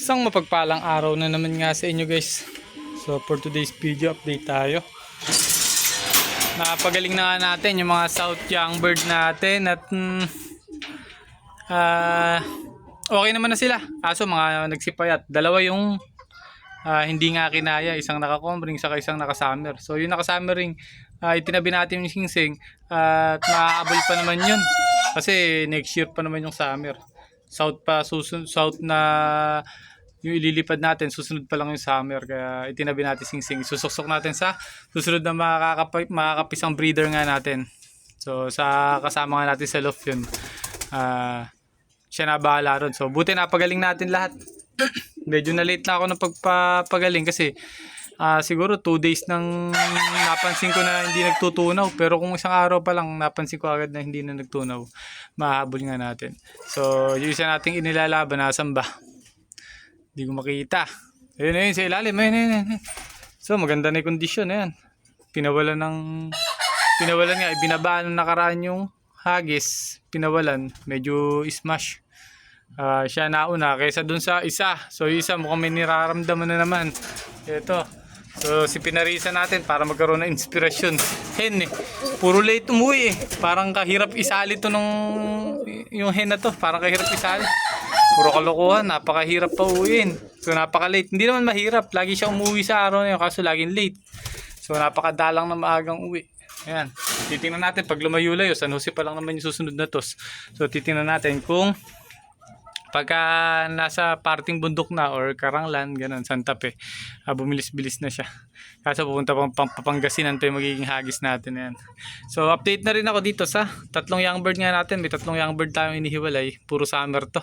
Isang mapagpalang araw na naman nga sa inyo guys. So for today's video update tayo. Napagaling na nga natin yung mga South Young Bird natin at okay naman na sila. Kaso mga nagsipayat. Dalawa yung hindi nga kinaya. Isang naka-combring saka isang naka-summer. So yung naka-summering itinabi natin yung singsing at maaabol pa naman yun. Kasi next year pa naman yung summer. South pa susunod, south na yung ililipad natin, susunod pa lang yung summer, kaya itinabi natin singsing. Susuksok natin sa susunod na makakapisang breeder nga natin. So sa kasama nga natin sa loft yun, siya na bahala ron. So buti napagaling natin lahat. Medyo na late na ako ng pagpapagaling kasi siguro 2 days nang napansin ko na hindi nagtutunaw, pero kung isang araw pa lang napansin ko agad na hindi na nagtunaw, mahabol nga natin. So yung isa nating inilalaban, nasan ba? Hindi ko makita. Ayun sa ilalim. Ayun. So maganda na yung kondisyon. Ayan. Pinawalan nga. Ibinabaan ng nakaraan yung hagis. Pinawalan. Medyo smash. Siya nauna kaysa dun sa isa. So yung isa mukhang may niraramdaman na naman. Ito. So si pinarisa natin para magkaroon ng inspirasyon. Hen eh. Puro late umuwi eh. Parang kahirap isali to yung hen na to. Parang kahirap isali. Puro kalokohan, napakahirap pa uwiin. So napaka-late. Hindi naman mahirap, lagi siya umuwi sa araw na yun, kaso laging late. So napakadalang na maagang uwi. Ayan, titingnan natin pag lumayo-layo, San Jose pa lang naman yung susunod na tos. So titingnan natin kung pagka nasa parting bundok na or Karanglan, ganun, Santa Fe, bumilis-bilis na siya. Kaso pupunta pang Pangasinan to yung magiging hagis natin. Ayan. So update na rin ako dito sa tatlong young bird nga natin. May tatlong young bird tayong inihiwalay. Puro summer to.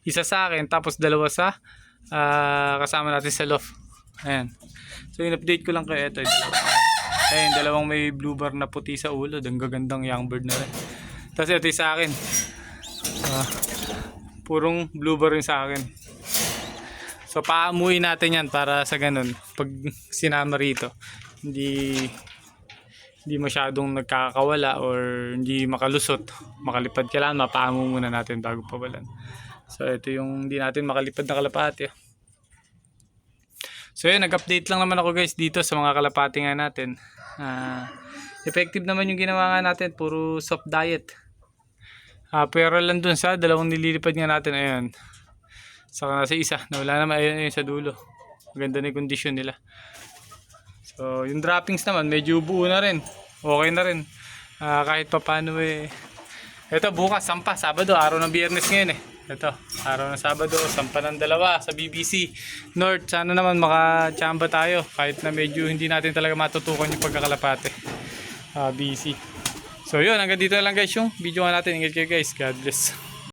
Isa sa akin, tapos dalawa sa kasama natin sa loft. Ayan. So yung update ko lang kayo, ito. Ayan, dalawang may blue bar na puti sa ulo. Ang gagandang young bird na rin. Tapos ito yung sa akin. Purong blue bar rin sa akin. So paamuin natin yan para sa ganun. Pag sinama rito, hindi masyadong nagkakawala or hindi makalusot. Makalipad kailangan mapaamu muna natin bago pawalan. So ito yung hindi natin makalipad na kalapati. So yun, nag-update lang naman ako guys dito sa mga kalapati nga natin. Effective naman yung ginawa nga natin. Puro soft diet. Pero lang dun sa dalawang nililipad nga natin, ayan. Saka nasa isa, nawala naman, ayun sa dulo. Maganda na yung kondisyon nila. So yung droppings naman, medyo buo na rin. Okay na rin. Kahit pa paano eh. Ito bukas, sampa, Sabado, araw ng Biyernes ngayon eh. Ito, araw ng Sabado, sampa ng dalawa sa BBC North. Sana naman makachamba tayo, kahit na medyo hindi natin talaga matutukan yung pagkakalapate. Busy. So yun, hanggang dito na lang guys yung video natin. Ingat kayo guys. God bless.